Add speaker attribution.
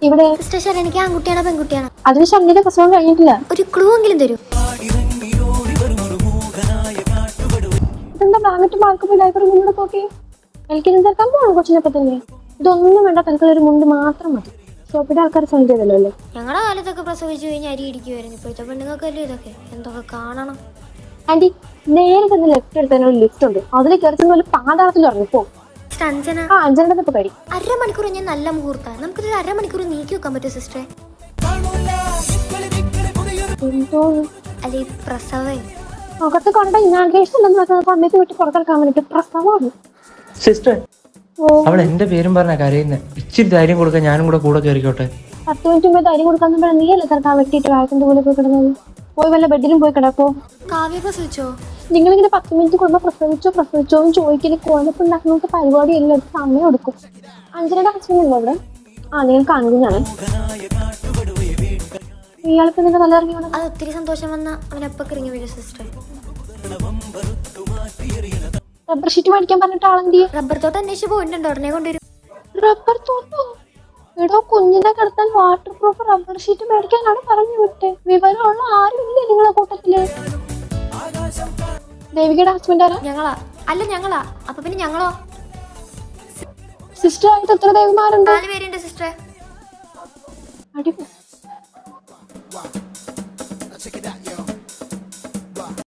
Speaker 1: ഇവിടെ
Speaker 2: സിസ്റ്റർ എനിക്ക് ആൺകുട്ടിയാണോ പെൺകുട്ടിയാണോ?
Speaker 1: അതിന് ഷണ്ണിന്റെ പ്രസവം കഴിഞ്ഞിട്ടില്ല.
Speaker 2: ഒരു ക്ലൂ എങ്കിലും തരൂ.
Speaker 1: ഇതെന്താ ബ്ലാങ്കറ്റ് മാർക്ക് ഡൈപ്പർ മുന്നോട്ട് നോക്കി എനിക്ക് ചേർക്കാൻ പോകണം കൊച്ചിനൊക്കെ തന്നെ. ഇതൊന്നും വേണ്ട, തനിക്കൊരു മുണ്ട് മാത്രം മതി. ഷോപ്പിന്റെ ആൾക്കാർ സെൻഡ് ചെയ്തല്ലോ അല്ലേ?
Speaker 2: ഞങ്ങളുടെ കാലത്തൊക്കെ പ്രസവിച്ചു കഴിഞ്ഞാൽ അരി ഇടിക്കുമായിരുന്നു. ഇപ്പോഴത്തെ പെണ്ണുങ്ങൾക്കല്ലേ ഇതൊക്കെ. എന്തൊക്കെ കാണണം.
Speaker 1: ആന്റി നേരെ തന്നെ ലെഫ്റ്റ് എടുത്തതിന് ഒരു ലിഫ്റ്റ് ഉണ്ട്, അതിൽ കയറി പോലെ പാതാളത്തിൽ ഇറങ്ങിപ്പോ. അഞ്ചനയുടെ ഇപ്പൊ കഴിയും.
Speaker 2: അരമണിക്കൂർ ഞാൻ നല്ല മുഹൂർത്ത. നമുക്കൊരു അരമണിക്കൂർ നീക്കി വെക്കാൻ പറ്റും സിസ്റ്ററെ? അല്ലെ പ്രസവം
Speaker 1: അകത്ത് കണ്ട ഇനാഗ്രേഷൻ സമയത്ത് വിട്ട് പുറത്തിറക്കാൻ വേണ്ടിട്ട് പ്രസവമാണ്.
Speaker 3: സിസ്റ്റർ അവൾ എന്റെ പേരും പറഞ്ഞ കരയുന്നത്. ഇച്ചിരി ധൈര്യം കൊടുക്കാൻ ഞാനും കൂടെ കയറിക്കോട്ടെ.
Speaker 1: 10 മിനിറ്റ് മുമ്പ് ധൈര്യം കൊടുക്കാൻ നീ അല്ലേ തിരക്കാൻ വെട്ടിയിട്ട് വാഴത്തിന്റെ പോലെ പോയി കിടന്നത്. പോയി വല്ല ബെഡിലും പോയി കിടക്കോ.
Speaker 2: കാവ്യ പ്രസവിച്ചോ?
Speaker 1: നിങ്ങളിങ്ങനെ 10 മിനിറ്റ് കൂടുമ്പോ പ്രസവിച്ചോ എന്ന് ചോദിക്കല് കോലപ്പുണ്ടാക്കുന്ന പരിപാടി എല്ലാം സമയം എടുക്കും. അഞ്ജനയുടെ ഹസ്ബൻഡ് ഉണ്ടോ അവിടെ? നിങ്ങൾ കാണുന്നതാണ്. ഇയാൾക്ക് നിന്റെ നല്ല ഇറങ്ങി വേണം.
Speaker 2: അത് ഒത്തിരി സന്തോഷം വന്ന അവനപ്പൊക്കെ ഇറങ്ങി വരും സിസ്റ്റർ.
Speaker 1: റബ്ബർ ഷീറ്റ് മേടിക്കാൻ പറഞ്ഞിട്ട് ആളെന്തി?
Speaker 2: റബ്ബർ തോട്ടം അന്വേഷിച്ച് പോയിട്ടുണ്ടോ? ഉടനെ കൊണ്ടുവരും.
Speaker 1: റബ്ബർ തോട്ടോ? എടോ കുഞ്ഞിനെ കിടത്താൻ വാട്ടർ പ്രൂഫ് റബ്ബർ ഷീറ്റ് മേടിക്കാനാണ് പറഞ്ഞു വിട്ടേ. വിവരമുള്ള ആരും ഇല്ലേ നിങ്ങളെ കൂട്ടത്തില്? ദേവികയുടെ ഹസ്ബൻഡ് ആരാ?
Speaker 2: ഞങ്ങളാ. അപ്പൊ പിന്നെ ഞങ്ങളോ?
Speaker 1: സിസ്റ്റർ ആയിട്ട് എത്ര ദേവിമാരുണ്ട്?
Speaker 2: 4 പേരുണ്ട് സിസ്റ്റർ.
Speaker 1: അടിപൊളി.